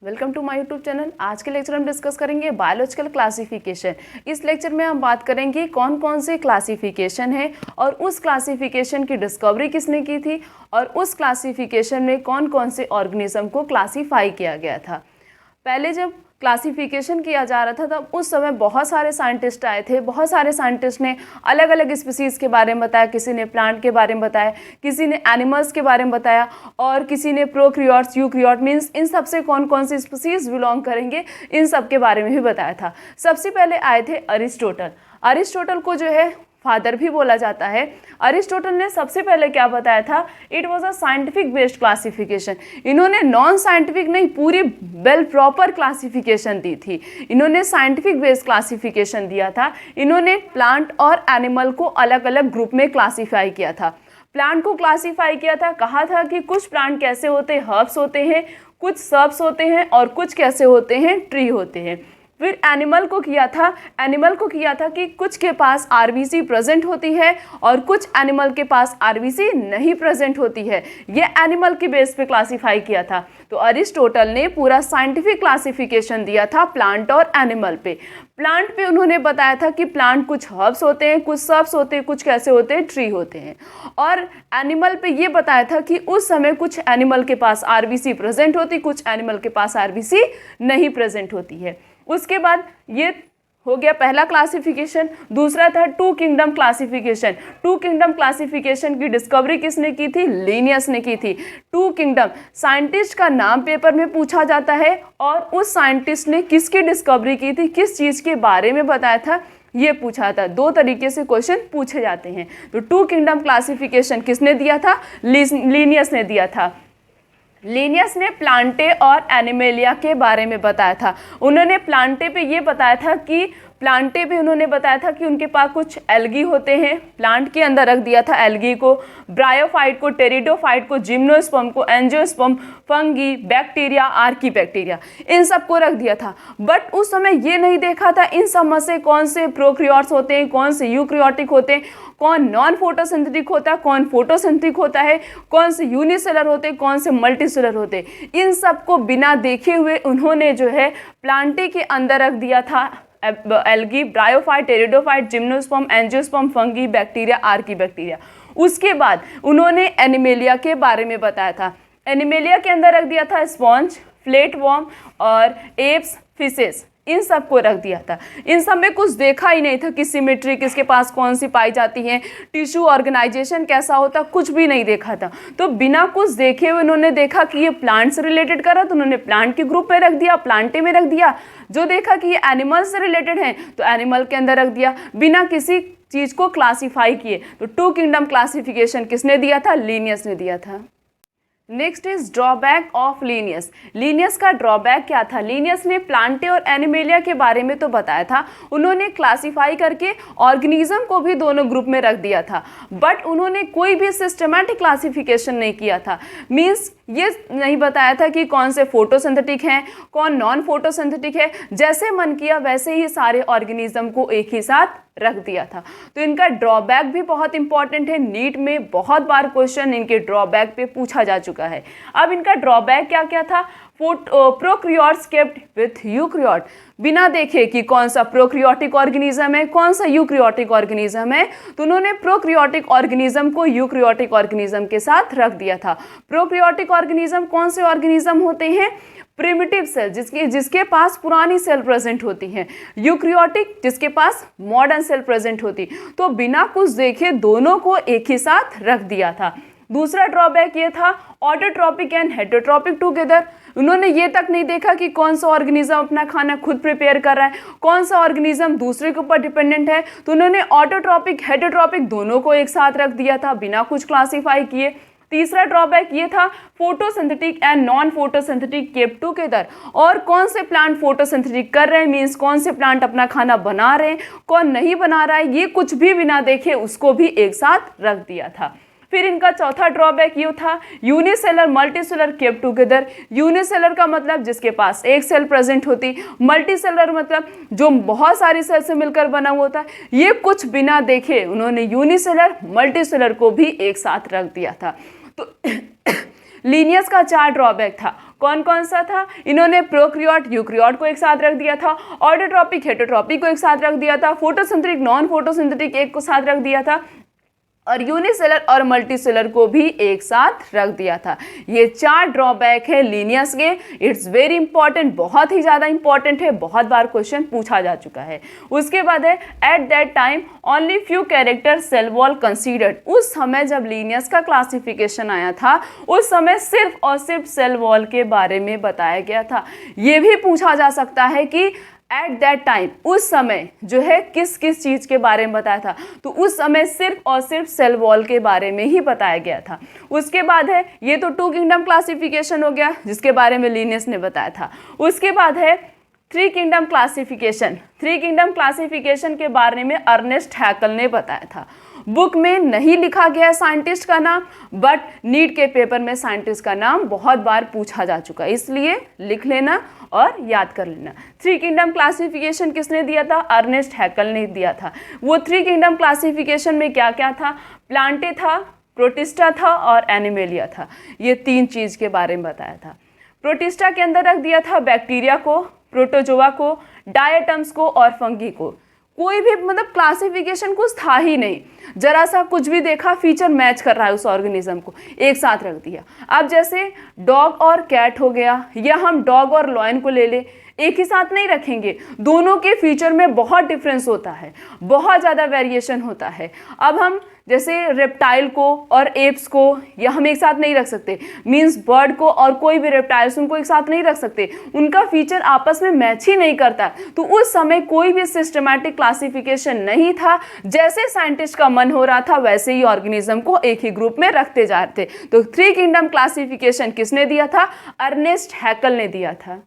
Welcome to my YouTube channel. आज के lecture हम डिस्कस करेंगे बायोलॉजिकल क्लासिफिकेशन। इस लेक्चर में हम बात करेंगे कौन कौन से क्लासिफिकेशन है और उस क्लासिफिकेशन की डिस्कवरी किसने की थी और उस क्लासिफिकेशन में कौन कौन से ऑर्गेनिज्म को क्लासीफाई किया गया था। पहले जब क्लासिफिकेशन किया जा रहा था तब उस समय बहुत सारे साइंटिस्ट आए थे। बहुत सारे साइंटिस्ट ने अलग अलग स्पीसीज़ के बारे में बताया, किसी ने प्लांट के बारे में बताया, किसी ने एनिमल्स के बारे में बताया और किसी ने प्रोक्रियोट्स, यूक्रियोट मीन्स इन सब से कौन कौन सी स्पीसीज़ बिलोंग करेंगे इन सब के बारे में भी बताया था। सबसे पहले आए थे अरिस्टोटल। अरिस्टोटल को जो है फादर भी बोला जाता है। अरिस्टोटल ने सबसे पहले क्या बताया था, it was a scientific based classification. इन्होंने नॉन साइंटिफिक नहीं, पूरी वेल प्रॉपर क्लासिफिकेशन दी थी। इन्होंने साइंटिफिक बेस्ड क्लासिफिकेशन दिया था। इन्होंने प्लांट और एनिमल को अलग अलग ग्रुप में क्लासीफाई किया था। प्लांट को क्लासीफाई किया था, कहा था कि कुछ प्लांट कैसे होते हैं, हर्ब्स होते हैं, कुछ सर्ब्स होते हैं और कुछ कैसे होते हैं, ट्री होते हैं। फिर एनिमल को किया था कि कुछ के पास आरबीसी प्रेजेंट होती है और कुछ एनिमल के पास आरबीसी नहीं प्रेजेंट होती है। ये एनिमल के बेस पे क्लासीफाई किया था। तो अरिस्टोटल ने पूरा साइंटिफिक क्लासिफिकेशन दिया था प्लांट और एनिमल पे। प्लांट पे उन्होंने बताया था कि प्लांट कुछ हर्ब्स होते हैं, कुछ सर्ब्स होते हैं, कुछ कैसे होते हैं, ट्री होते हैं। और एनिमल पे ये बताया था कि उस समय कुछ एनिमल के पास आरबीसी प्रेजेंट होती, कुछ एनिमल के पास आरबीसी नहीं प्रेजेंट होती है। उसके बाद ये हो गया पहला क्लासिफिकेशन। दूसरा था two kingdom classification. Two kingdom classification की डिस्कवरी किसने की थी, लिनियस ने की थी। टू किंगडम साइंटिस्ट का नाम पेपर में पूछा जाता है और उस साइंटिस्ट ने किसकी डिस्कवरी की थी, किस चीज़ के बारे में बताया था, ये पूछा था। दो तरीके से क्वेश्चन पूछे जाते हैं। तो टू किंगडम क्लासिफिकेशन किसने दिया था, लिनियस ने दिया था। लिनियस ने प्लांटे और एनिमेलिया के बारे में बताया था। उन्होंने प्लांटे पे ये बताया था कि प्लांटे पे उन्होंने बताया था कि उनके पास कुछ एल्गी होते हैं, प्लांट के अंदर रख दिया था एल्गी को, ब्रायोफाइट को, टेरिडोफाइट को, जिम्नोस्पर्म को, एंजियोस्पर्म, फंगी, बैक्टीरिया, आर्कीबैक्टीरिया, इन सब को रख दिया था। बट उस समय ये नहीं देखा था इन सब में से कौन से प्रोक्रियोट्स होते हैं, कौन से यूक्रियोटिक होते हैं, कौन नॉन फोटोसिंथेटिक होता है, कौन फोटोसिंथेटिक होता है, कौन से यूनिसेलर होते हैं, कौन से मल्टीसेलर होते हैं। इन सब को बिना देखे हुए उन्होंने जो है प्लांटे के अंदर रख दिया था algae, bryophyte, pteridophyte, gymnosperm, angiosperm, fungi, bacteria, archaebacteria. उसके बाद उन्होंने एनिमेलिया के बारे में बताया था। एनिमेलिया के अंदर रख दिया था स्पॉन्ज, फ्लेटवर्म और एप्स, फिशेस, इन सब को रख दिया था। इन सब में कुछ देखा ही नहीं था कि सिमेट्री किसके पास कौन सी पाई जाती है, टिश्यू ऑर्गेनाइजेशन कैसा होता, कुछ भी नहीं देखा था। तो बिना कुछ देखे हुए उन्होंने देखा कि ये प्लांट से रिलेटेड कर रहा, तो उन्होंने प्लांट के ग्रुप में रख दिया, प्लांटे में रख दिया। जो देखा कि ये एनिमल से रिलेटेड है तो एनिमल के अंदर रख दिया, बिना किसी चीज़ को क्लासीफाई किए। तो टू किंगडम क्लासिफिकेशन किसने दिया था, लिनियस ने दिया था। Next is drawback of Linnaeus. Linnaeus का ड्रॉबैक क्या था, लिनियस ने प्लांटे और एनिमेलिया के बारे में तो बताया था, उन्होंने क्लासिफाई करके ऑर्गेनिज्म को भी दोनों ग्रुप में रख दिया था, बट उन्होंने कोई भी सिस्टमैटिक क्लासिफिकेशन नहीं किया था। मीन्स ये नहीं बताया था कि कौन से फोटोसिंथेटिक हैं, कौन नॉन फोटोसिंथेटिक है, जैसे मन किया वैसे ही सारे ऑर्गेनिज्म को एक ही साथ रख दिया था। तो इनका ड्रॉबैक भी बहुत इंपॉर्टेंट है, नीट में बहुत बार क्वेश्चन इनके ड्रॉबैक पे पूछा जा चुका है। अब इनका ड्रॉबैक क्या क्या था, प्रोक्रियोट्स केप्ट विथ यूक्रियोट, बिना देखे कि कौन सा प्रोक्रियोटिक ऑर्गेनिज्म है, कौन सा यूक्रियोटिक ऑर्गेनिज्म है, तो उन्होंने प्रोक्रियोटिक ऑर्गेनिज्म को यूक्रियोटिक ऑर्गेनिज्म के साथ रख दिया था। प्रोक्रियोटिक ऑर्गेनिज्म कौन से ऑर्गेनिज्म होते हैं, प्रिमिटिव सेल जिसके पास पुरानी सेल प्रेजेंट होती हैं, यूक्रियोटिक जिसके पास मॉडर्न सेल प्रेजेंट होती। तो बिना कुछ देखे दोनों को एक ही साथ रख दिया था। दूसरा ड्रॉबैक ये था ऑटोट्रॉपिक एंड हेटरोट्रॉपिक टुगेदर। उन्होंने ये तक नहीं देखा कि कौन सा ऑर्गेनिज्म अपना खाना खुद प्रिपेयर कर रहा है, कौन सा ऑर्गेनिज्म दूसरे के ऊपर डिपेंडेंट है। तो उन्होंने ऑटोट्रॉपिक, हेटरोट्रॉपिक दोनों को एक साथ रख दिया था बिना कुछ क्लासीफाई किए। तीसरा ड्रॉबैक ये था photosynthetic and non photosynthetic kept together. और कौन से प्लांट फोटोसिंथेटिक कर रहे हैं, मीन्स कौन से प्लांट अपना खाना बना रहे हैं, कौन नहीं बना रहा है, ये कुछ भी बिना देखे उसको भी एक साथ रख दिया था। फिर इनका चौथा ड्रॉबैक ये था unicellular multicellular kept together. Unicellular का मतलब जिसके पास एक सेल प्रेजेंट होती, मल्टीसेलर मतलब जो बहुत सारी सेल से मिलकर बना हुआ होता। ये कुछ बिना देखे उन्होंने यूनिसेलर मल्टीसेलर को भी एक साथ रख दिया था। तो लिनियस का 4 ड्रॉबैक था। कौन कौन सा था? इन्होंने प्रोकैरियोट यूकैरियोट को एक साथ रख दिया था, ऑटोट्रॉपिक हेटेरोट्रॉपिक को एक साथ रख दिया था, फोटोसिंथेटिक नॉन फोटोसिंथेटिक एक को साथ रख दिया था, और यूनिसेलर और मल्टीसेलर को भी एक साथ रख दिया था। ये 4 ड्रॉबैक है लीनियस के। इट्स वेरी इंपॉर्टेंट, बहुत ही ज़्यादा इंपॉर्टेंट है, बहुत बार क्वेश्चन पूछा जा चुका है। उसके बाद है at that time only few character cell wall considered. उस समय जब लीनियस का क्लासिफिकेशन आया था उस समय सिर्फ और सिर्फ सेल वॉल के बारे में बताया गया था। ये भी पूछा जा सकता है कि एट दैट टाइम उस समय जो है किस किस चीज़ के बारे में बताया था, तो उस समय सिर्फ और सिर्फ सेल वॉल के बारे में ही बताया गया था। उसके बाद है ये तो 2 किंगडम क्लासिफिकेशन हो गया जिसके बारे में लीनियस ने बताया था। उसके बाद है 3 किंगडम क्लासिफिकेशन। 3 किंगडम क्लासिफिकेशन के बारे में अर्नेस्ट हैकल ने बताया था। बुक में नहीं लिखा गया है साइंटिस्ट का नाम, बट नीट के पेपर में साइंटिस्ट का नाम बहुत बार पूछा जा चुका है, इसलिए लिख लेना और याद कर लेना। 3 किंगडम क्लासिफिकेशन किसने दिया था? अर्नेस्ट हैकल ने दिया था। वो 3 किंगडम क्लासिफिकेशन में क्या क्या था? प्लांटे था, प्रोटिस्टा था और एनिमेलिया था। ये 3 चीज़ के बारे में बताया था। प्रोटिस्टा के अंदर रख दिया था बैक्टीरिया को, प्रोटोजोआ को, डायटम्स को और फंगी को। कोई भी मतलब क्लासिफिकेशन कुछ था ही नहीं, जरा सा कुछ भी देखा फीचर मैच कर रहा है उस ऑर्गेनिज्म को एक साथ रख दिया। अब जैसे डॉग और कैट हो गया, या हम डॉग और लॉयन को ले ले, एक ही साथ नहीं रखेंगे, दोनों के फीचर में बहुत डिफरेंस होता है, बहुत ज़्यादा वेरिएशन होता है। अब हम जैसे रेप्टाइल को और एप्स को या हम एक साथ नहीं रख सकते, मींस बर्ड को और कोई भी रेप्टाइल्स उनको एक साथ नहीं रख सकते, उनका फीचर आपस में मैच ही नहीं करता। तो उस समय कोई भी सिस्टमैटिक क्लासिफिकेशन नहीं था, जैसे साइंटिस्ट का मन हो रहा था वैसे ही ऑर्गेनिज्म को एक ही ग्रुप में रखते जा रहे थे। तो 3 किंगडम क्लासिफिकेशन किसने दिया था? अर्नेस्ट हैकल ने दिया था।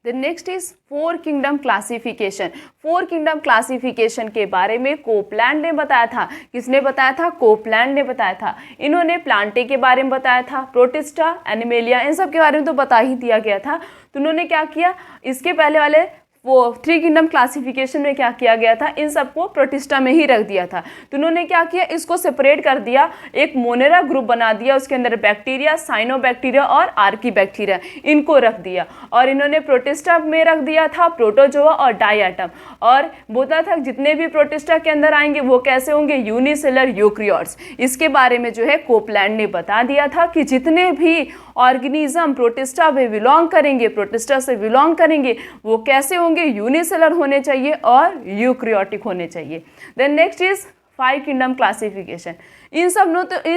The next is 4 kingdom classification. 4 kingdom classification के बारे में कोपलैंड ने बताया था। किसने बताया था? कोपलैंड ने बताया था। इन्होंने प्लांटे के बारे में बताया था, प्रोटिस्टा, एनिमेलिया, इन सब के बारे में तो बता ही दिया गया था। तो उन्होंने क्या किया, इसके पहले वाले वो 3 किंगडम क्लासिफिकेशन में क्या किया गया था, इन सबको प्रोटिस्टा में ही रख दिया था। तो उन्होंने क्या किया, इसको सेपरेट कर दिया, एक मोनेरा ग्रुप बना दिया, उसके अंदर बैक्टीरिया, साइनोबैक्टीरिया और आर्कीबैक्टीरिया इनको रख दिया। और इन्होंने प्रोटिस्टा में रख दिया था प्रोटोजोआ और डायटम, और बोला था जितने भी प्रोटिस्टा के अंदर आएंगे वो कैसे होंगे, यूनिसेलर यूकैरियोट्स। इसके बारे में जो है कोपलैंड ने बता दिया था कि जितने भी ऑर्गेनिज्म प्रोटिस्टा में बिलोंग करेंगे, प्रोटिस्टा से बिलोंग करेंगे, वो कैसे होंगे, यूनिसेलर होने चाहिए और यूकैरियोटिक होने चाहिए। Then next is 5 kingdom classification. इन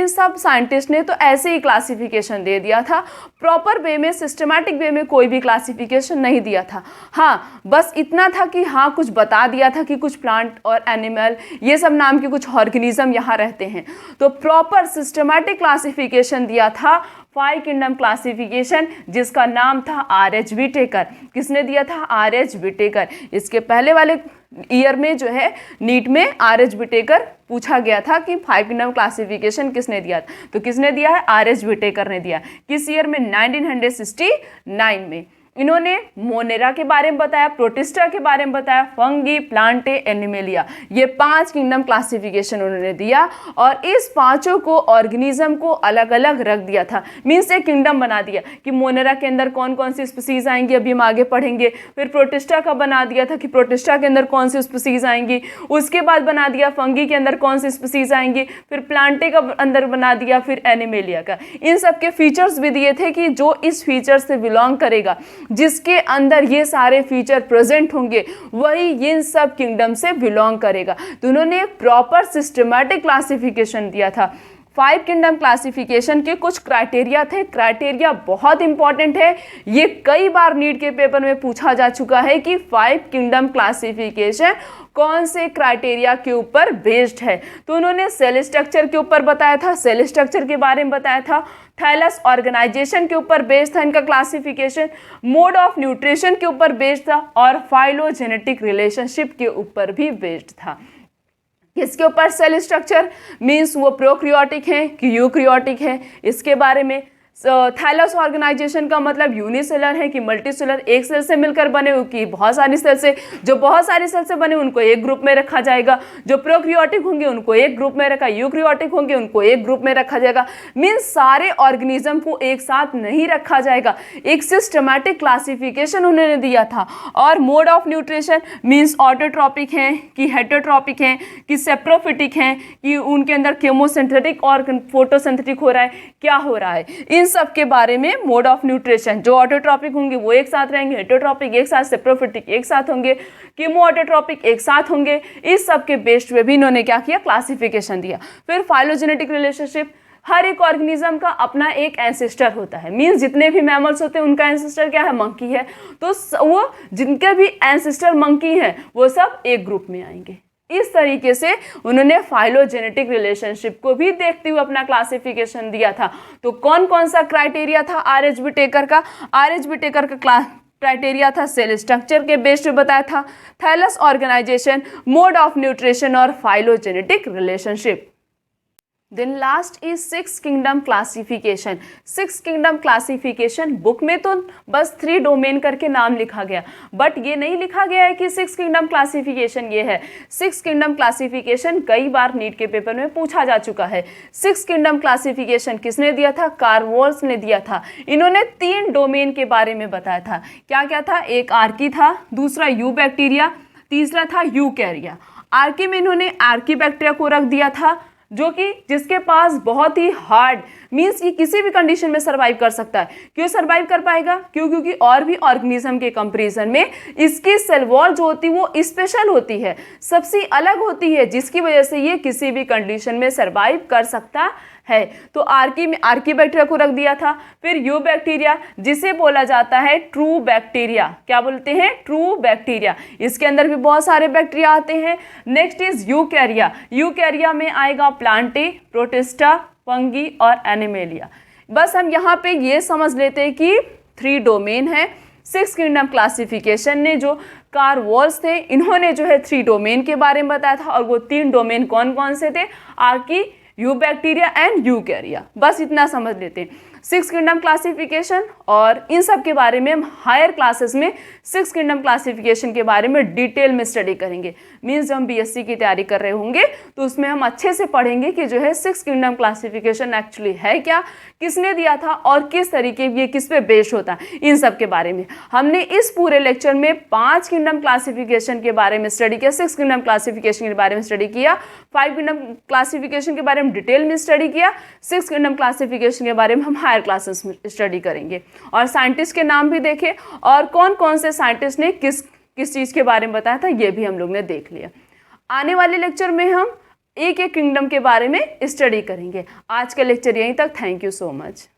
सब साइंटिस्ट ने तो ऐसे ही क्लासिफिकेशन दे दिया था, प्रॉपर वे में, सिस्टमैटिक वे में कोई भी क्लासिफिकेशन नहीं दिया था। हाँ, बस इतना था कि हाँ कुछ बता दिया था कि कुछ प्लांट और एनिमल ये सब नाम के कुछ ऑर्गेनिज्म यहाँ रहते हैं। तो प्रॉपर सिस्टमैटिक क्लासिफिकेशन दिया था 5 किंगडम क्लासिफिकेशन, जिसका नाम था R.H. विटेकर। किसने दिया था? R.H. विटेकर। इसके पहले वाले ईयर में जो है नीट में R.H. विटेकर पूछा गया था कि 5 किंगडम क्लासिफिकेशन किसने दिया, तो किसने दिया है? R.H. विटेकर ने दिया। किस ईयर में? 1969 में। इन्होंने मोनेरा के बारे में बताया, प्रोटिस्टा के बारे में बताया, फंगी, प्लांटे, एनिमेलिया, ये 5 किंगडम क्लासिफिकेशन उन्होंने दिया। और इस पांचों को ऑर्गेनिज्म को अलग अलग रख दिया था, मीन्स एक किंगडम बना दिया कि मोनेरा के अंदर कौन कौन सी स्पीसीज आएंगी, अभी हम आगे पढ़ेंगे। फिर प्रोटिस्टा का बना दिया था कि प्रोटिस्टा के अंदर कौन सी स्पीसीज आएंगी, उसके बाद बना दिया फंगी के अंदर कौन सी स्पीसीज आएंगी, फिर प्लांटे का अंदर बना दिया, फिर एनिमेलिया का। इन सब के फीचर्स भी दिए थे कि जो इस फीचर से बिलोंग करेगा, जिसके अंदर ये सारे फीचर प्रेजेंट होंगे, वही इन सब किंगडम से बिलोंग करेगा। तो उन्होंने एक प्रॉपर सिस्टमैटिक क्लासिफिकेशन दिया था। 5 किंगडम क्लासिफिकेशन के कुछ क्राइटेरिया थे। क्राइटेरिया बहुत इंपॉर्टेंट है, ये कई बार नीट के पेपर में पूछा जा चुका है कि 5 किंगडम क्लासिफिकेशन कौन से क्राइटेरिया के ऊपर बेस्ड है। तो उन्होंने सेल स्ट्रक्चर के ऊपर बताया था, सेल स्ट्रक्चर के बारे में बताया था, थैलस ऑर्गेनाइजेशन के ऊपर बेस्ड था इनका क्लासिफिकेशन, मोड ऑफ न्यूट्रिशन के ऊपर बेस्ड था, और फाइलोजेनेटिक रिलेशनशिप के ऊपर भी बेस्ड था। किसके ऊपर? सेल स्ट्रक्चर, मीन्स वो प्रोकैरियोटिक है कि यूकैरियोटिक है, इसके बारे में। थैलस ऑर्गेनाइजेशन का मतलब यूनिसेलर है कि मल्टीसेलर, एक सेल से मिलकर बने हो कि बहुत सारी सेल से, जो बहुत सारी सेल से बने उनको एक ग्रुप में रखा जाएगा, जो प्रोक्रियोटिक होंगे उनको एक ग्रुप में रखा, यूक्रियोटिक होंगे उनको एक ग्रुप में रखा जाएगा। मीन्स सारे ऑर्गेनिज्म को एक साथ नहीं रखा जाएगा, एक सिस्टमैटिक क्लासिफिकेशन उन्होंने दिया था। और mode of nutrition means autotrophic हैं कि हेटरोट्रॉपिक हैं कि सेप्रोफिटिक हैं कि उनके अंदर केमोसिंथेटिक और फोटोसिंथेटिक हो रहा है, क्या हो रहा है, इन सब के बारे में मोड ऑफ न्यूट्रिशन। जो ऑटोट्रॉपिक होंगे वो एक साथ रहेंगे, हेटरोट्रॉपिक एक साथ, सेप्रोफिटिक एक साथ होंगे, कीमो ऑटोट्रॉपिक एक साथ होंगे। इस सब के बेस्ड पे भी इन्होंने क्या किया, क्लासिफिकेशन दिया। फिर फाइलोजेनेटिक रिलेशनशिप, हर एक ऑर्गेनिज्म का अपना एक एंसेस्टर होता है। मीन्स जितने भी मैमल्स होते हैं उनका एंसेस्टर क्या है, मंकी है। तो वो जिनके भी एंसेस्टर मंकी हैं वो सब एक ग्रुप में आएंगे। इस तरीके से उन्होंने फाइलोजेनेटिक रिलेशनशिप को भी देखते हुए अपना क्लासिफिकेशन दिया था। तो कौन कौन सा क्राइटेरिया था आर.एच. विटेकर का? आर.एच. विटेकर का क्राइटेरिया था सेल स्ट्रक्चर के बेस्ड पे बताया था, thallus organisation, mode of nutrition और phylogenetic relationship. Then last is six kingdom classification. Six kingdom classification book में तो बस 3 डोमेन करके नाम लिखा गया, बट ये नहीं लिखा गया है कि सिक्स किंगडम क्लासिफिकेशन ये है। सिक्स किंगडम क्लासिफिकेशन कई बार नीट के पेपर में पूछा जा चुका है। सिक्स किंगडम क्लासिफिकेशन किसने दिया था? कार्ल वॉल्स ने दिया था। इन्होंने 3 डोमेन के बारे में बताया था। क्या क्या था? एक आर्की था, दूसरा यू बैक्टीरिया, तीसरा था यूकैरिया। आर्की में इन्होंने आर्की बैक्टीरिया को रख दिया था, जो कि जिसके पास बहुत ही हार्ड मीन्स कि किसी भी कंडीशन में सर्वाइव कर सकता है। क्यों सर्वाइव कर पाएगा? क्योंकि और भी ऑर्गेनिज्म के कंपैरिजन में इसकी सेल वॉल जो होती है वो स्पेशल होती है, सबसे अलग होती है, जिसकी वजह से ये किसी भी कंडीशन में सर्वाइव कर सकता है। तो आर्की में आर्की बैक्टीरिया को रख दिया था। फिर यू बैक्टीरिया, जिसे बोला जाता है ट्रू बैक्टीरिया। क्या बोलते हैं? True bacteria. इसके अंदर भी बहुत सारे बैक्टीरिया आते हैं। Next is यूकैरिया। यूकैरिया में आएगा प्लांटी, प्रोटिस्टा, फंगी और एनिमेलिया। बस हम यहाँ पे ये समझ लेते हैं कि 3 डोमेन है। सिक्स किंगडम क्लासिफिकेशन ने जो कार्ल वॉल्स थे इन्होंने जो है 3 डोमेन के बारे में बताया था, और वो 3 डोमेन कौन कौन से थे? Archie, you bacteria and यूकैरिया। बस इतना समझ लेते हैं सिक्स किंगडम क्लासिफिकेशन, और इन सब के बारे में हम हायर क्लासेस में सिक्स किंगडम क्लासिफिकेशन के बारे में डिटेल में स्टडी करेंगे। मीन्स जब हम बीएससी की तैयारी कर रहे होंगे तो उसमें हम अच्छे से पढ़ेंगे कि जो है सिक्स किंगडम क्लासिफिकेशन एक्चुअली है क्या, किसने दिया था और किस तरीके ये किस पे बेस्ड होता है। इन सब के बारे में हमने इस पूरे लेक्चर में 5 किंगडम क्लासिफिकेशन के बारे में स्टडी किया, 6 किंगडम क्लासिफिकेशन के बारे में स्टडी किया, 5 किंगडम क्लासिफिकेशन के बारे में डिटेल में स्टडी किया, 6 किंगडम क्लासिफिकेशन के बारे में हम हायर क्लासेस में स्टडी करेंगे, और साइंटिस्ट के नाम भी देखे और कौन कौन से साइंटिस्ट ने किस किस चीज़ के बारे में बताया था ये भी हम लोग ने देख लिया। आने वाले लेक्चर में हम एक एक किंगडम के बारे में स्टडी करेंगे। आज का लेक्चर यहीं तक। Thank you so much.